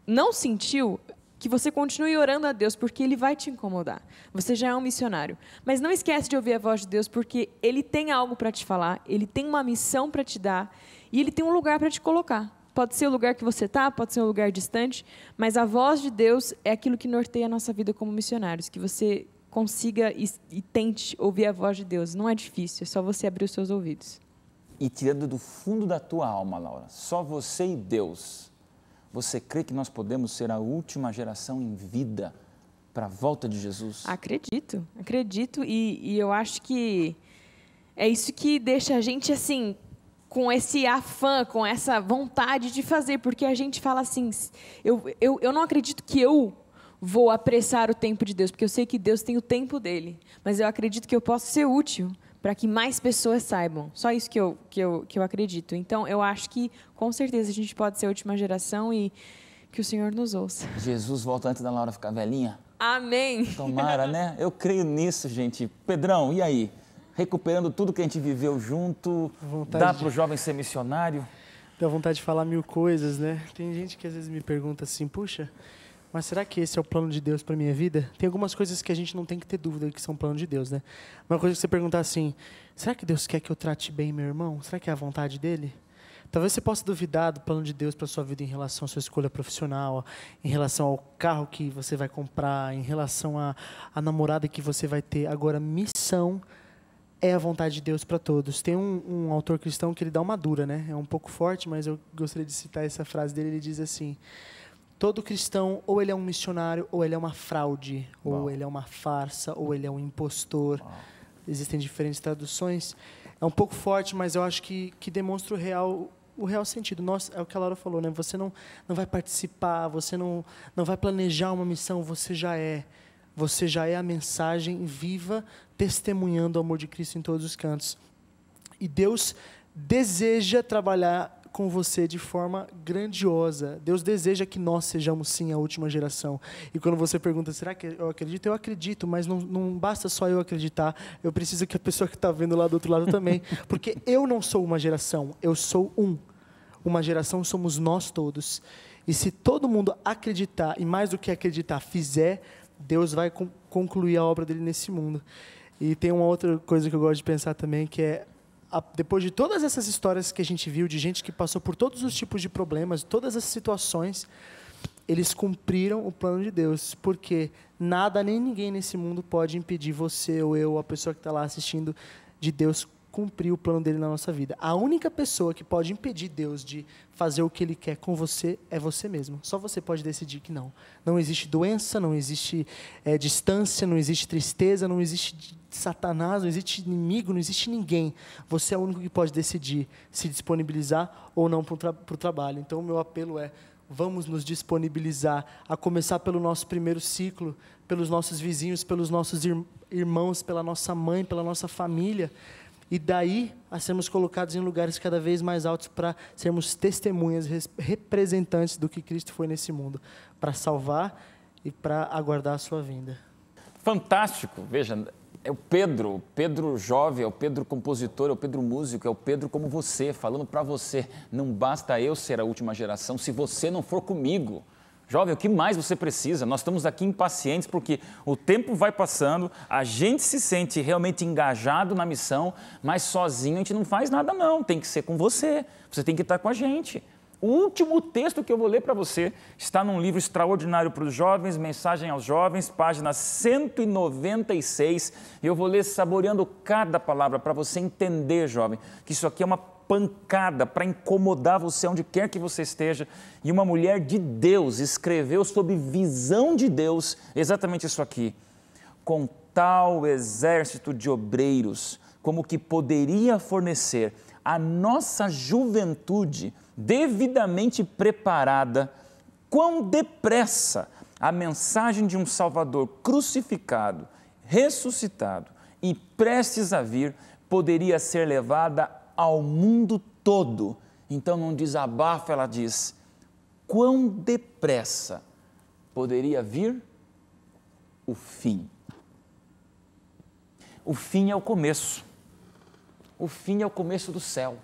não sentiu, que você continue orando a Deus, porque Ele vai te incomodar. Você já é um missionário. Mas não esquece de ouvir a voz de Deus, porque Ele tem algo para te falar, Ele tem uma missão para te dar, e Ele tem um lugar para te colocar. Pode ser o lugar que você está, pode ser um lugar distante, mas a voz de Deus é aquilo que norteia a nossa vida como missionários, que você consiga e tente ouvir a voz de Deus. Não é difícil, é só você abrir os seus ouvidos. E tirando do fundo da tua alma, Laura, só você e Deus, você crê que nós podemos ser a última geração em vida para a volta de Jesus? Acredito e eu acho que é isso que deixa a gente assim, com esse afã, com essa vontade de fazer, porque a gente fala assim, eu não acredito que eu vou apressar o tempo de Deus, porque eu sei que Deus tem o tempo dele, mas eu acredito que eu posso ser útil para que mais pessoas saibam. Só isso que eu acredito. Então, eu acho que, com certeza, a gente pode ser a última geração e que o Senhor nos ouça. Jesus volta antes da Laura ficar velhinha? Amém! Tomara, né? Eu creio nisso, gente. Pedrão, e aí? Recuperando tudo que a gente viveu junto, dá para o jovem ser missionário? Dá vontade de falar mil coisas, né? Tem gente que às vezes me pergunta assim, puxa, mas será que esse é o plano de Deus para a minha vida? Tem algumas coisas que a gente não tem que ter dúvida que são plano de Deus, né? Uma coisa que você perguntar assim, será que Deus quer que eu trate bem meu irmão? Será que é a vontade dele? Talvez você possa duvidar do plano de Deus para a sua vida em relação à sua escolha profissional, em relação ao carro que você vai comprar, em relação à namorada que você vai ter. Agora, missão é a vontade de Deus para todos. Tem um autor cristão que ele dá uma dura, né? É um pouco forte, mas eu gostaria de citar essa frase dele. Ele diz assim, todo cristão, ou ele é um missionário, ou ele é uma fraude, ou ele é uma farsa, ou ele é um impostor. Existem diferentes traduções. É um pouco forte, mas eu acho que demonstra o real sentido. É o que a Laura falou, né? Você não vai participar, você não vai planejar uma missão, você já é. Você já é a mensagem viva, testemunhando o amor de Cristo em todos os cantos. E Deus deseja trabalhar com você de forma grandiosa. Deus deseja que nós sejamos, sim, a última geração. E quando você pergunta, será que eu acredito? Eu acredito, mas não basta só eu acreditar. Eu preciso que a pessoa que está vendo lá do outro lado também. Porque eu não sou uma geração, eu sou uma geração somos nós todos. E se todo mundo acreditar, e mais do que acreditar, fizer, Deus vai concluir a obra dele nesse mundo. E tem uma outra coisa que eu gosto de pensar também, que é, depois de todas essas histórias que a gente viu, de gente que passou por todos os tipos de problemas, todas as situações, eles cumpriram o plano de Deus, porque nada nem ninguém nesse mundo pode impedir você ou eu, a pessoa que está lá assistindo, de Deus cumprir o plano dele na nossa vida. A única pessoa que pode impedir Deus de fazer o que ele quer com você é você mesmo. Só você pode decidir que não. Não existe doença, não existe distância, não existe tristeza, não existe Satanás, não existe inimigo, não existe ninguém. Você é o único que pode decidir se disponibilizar ou não para o trabalho. Então, o meu apelo é: vamos nos disponibilizar, a começar pelo nosso primeiro ciclo, pelos nossos vizinhos, pelos nossos irmãos, pela nossa mãe, pela nossa família, e daí a sermos colocados em lugares cada vez mais altos para sermos testemunhas, representantes do que Cristo foi nesse mundo, para salvar e para aguardar a sua vinda. Fantástico, veja, é o Pedro jovem, é o Pedro compositor, é o Pedro músico, é o Pedro como você, falando para você: não basta eu ser a última geração se você não for comigo. Jovem, o que mais você precisa? Nós estamos aqui impacientes porque o tempo vai passando, a gente se sente realmente engajado na missão, mas sozinho a gente não faz nada não, tem que ser com você, você tem que estar com a gente. O último texto que eu vou ler para você está num livro extraordinário para os jovens, Mensagem aos Jovens, página 196, e eu vou ler saboreando cada palavra para você entender, jovem, que isso aqui é uma pancada para incomodar você onde quer que você esteja. E uma mulher de Deus escreveu sob visão de Deus exatamente isso aqui: com tal exército de obreiros como que poderia fornecer a nossa juventude devidamente preparada, quão depressa a mensagem de um Salvador crucificado, ressuscitado e prestes a vir poderia ser levada ao mundo todo. Então, num desabafo, ela diz: quão depressa poderia vir o fim. O fim é o começo. O fim é o começo do céu.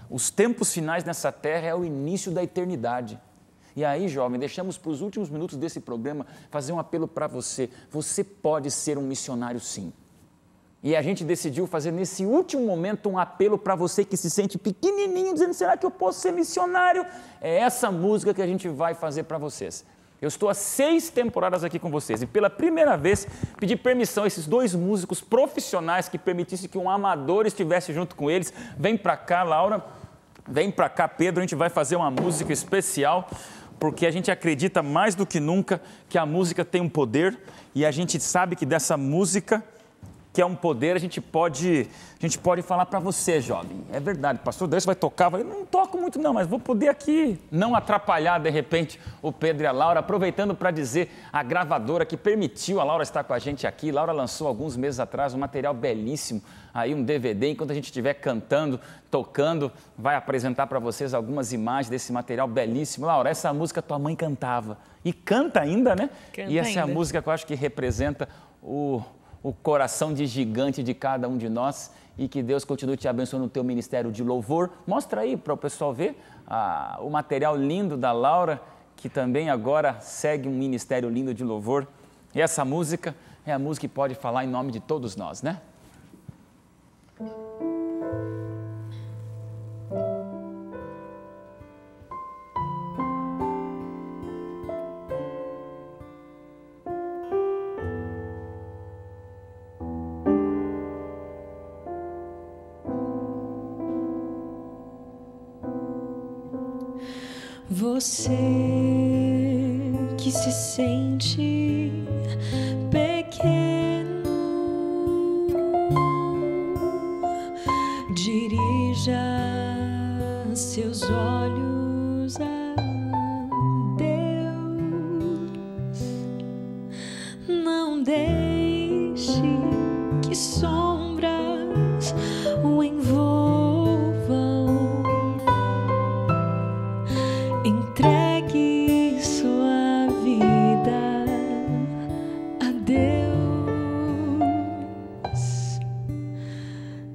Os tempos finais nessa terra é o início da eternidade. E aí, jovem, deixamos para os últimos minutos desse programa fazer um apelo para você. Você pode ser um missionário, sim. E a gente decidiu fazer nesse último momento um apelo para você que se sente pequenininho, dizendo: será que eu posso ser missionário? É essa música que a gente vai fazer para vocês. Eu estou há 6 temporadas aqui com vocês e pela primeira vez pedi permissão a esses 2 músicos profissionais que permitissem que um amador estivesse junto com eles. Vem para cá, Laura, vem para cá, Pedro, a gente vai fazer uma música especial, porque a gente acredita mais do que nunca que a música tem um poder e a gente sabe que dessa música, que é um poder, a gente pode falar para você, jovem. É verdade, pastor Deus vai tocar, eu não toco muito não, mas vou poder aqui não atrapalhar de repente o Pedro e a Laura, aproveitando para dizer a gravadora que permitiu a Laura estar com a gente aqui. Laura lançou alguns meses atrás um material belíssimo, aí um DVD, enquanto a gente estiver cantando, tocando, vai apresentar para vocês algumas imagens desse material belíssimo. Laura, essa música tua mãe cantava, e canta ainda, né? Canta e essa ainda. É a música que eu acho que representa o coração de gigante de cada um de nós, e que Deus continue te abençoando no teu ministério de louvor. Mostra aí para o pessoal ver o material lindo da Laura, que também agora segue um ministério lindo de louvor. E essa música é a música que pode falar em nome de todos nós, né? Você que se sente pequeno, dirija seus olhos a Deus. Não deixe que sombras o envolvam. Entregue sua vida a Deus.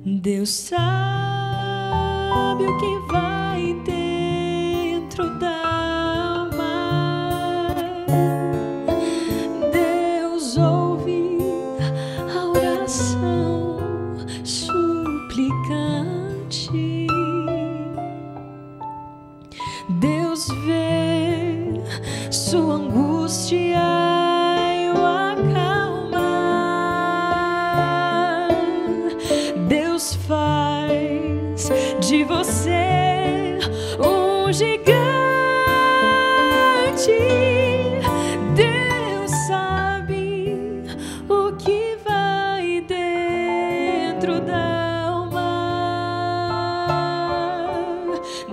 Deus sabe o que vai dentro da alma. Deus ouve a oração suplicante. Deus vê sua angústia e o acalma. Deus faz um gigante. Deus sabe o que vai dentro da alma.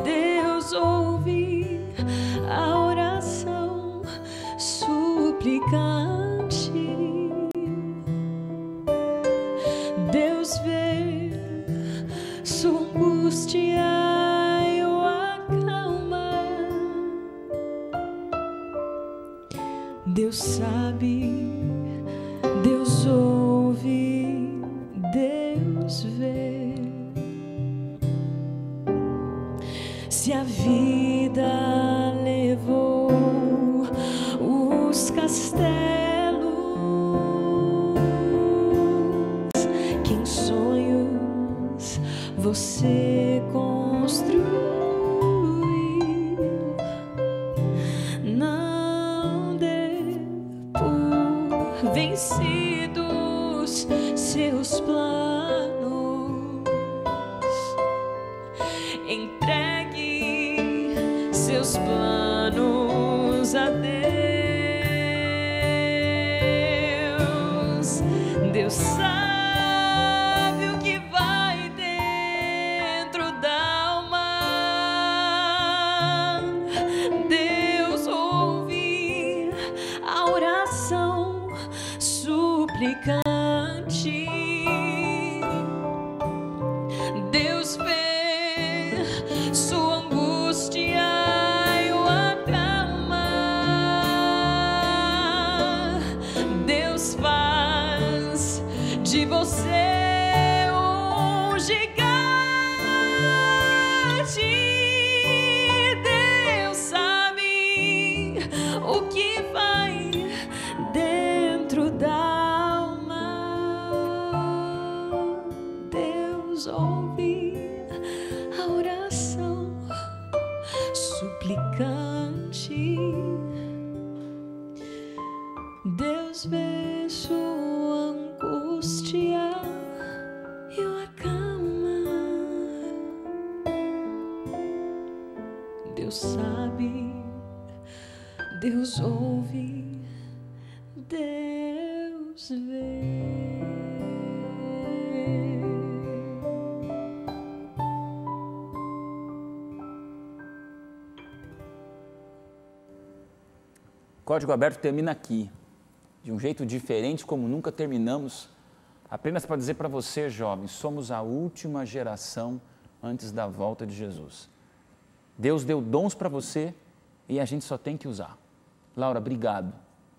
Deus ouve a oração suplicante. Deus vê sua angústia. Deus sabe, Deus ouve, Deus vê. Se a vida levou os castelos que em sonhos você construiu, vencidos seus planos, entregue seus planos a Deus. Deus sabe o que vai dentro da alma. Deus ouve a oração suplicante. Deus vê sua angústia e o acalma. Deus faz de você um gigante. Deus sabe o que vai dentro da alma. Deus ouve a oração suplicante. Deus vê sua angústia e o acalma. Deus sabe, Deus ouve, Deus vê. Código Aberto termina aqui, de um jeito diferente, como nunca terminamos, apenas para dizer para você, jovem, somos a última geração antes da volta de Jesus. Deus deu dons para você e a gente só tem que usar. Laura, obrigado.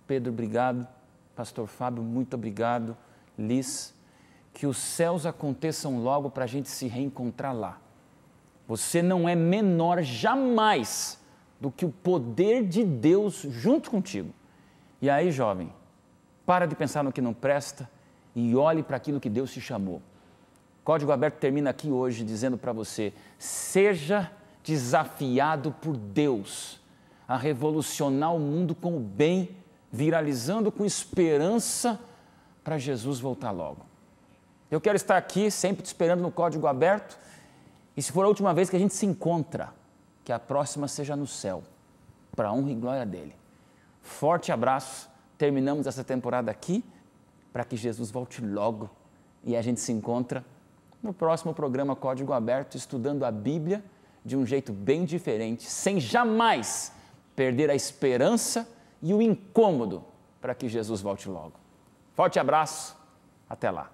Pedro, obrigado. Pastor Fábio, muito obrigado. Liz, que os céus aconteçam logo para a gente se reencontrar lá. Você não é menor jamais do que o poder de Deus junto contigo. E aí, jovem, para de pensar no que não presta e olhe para aquilo que Deus te chamou. Código Aberto termina aqui hoje dizendo para você, seja desafiado por Deus a revolucionar o mundo com o bem, viralizando com esperança para Jesus voltar logo. Eu quero estar aqui sempre te esperando no Código Aberto e se for a última vez que a gente se encontra, que a próxima seja no céu, para a honra e glória dele. Forte abraço, terminamos essa temporada aqui, para que Jesus volte logo e a gente se encontra no próximo programa Código Aberto, estudando a Bíblia de um jeito bem diferente, sem jamais perder a esperança e o incômodo para que Jesus volte logo. Forte abraço, até lá.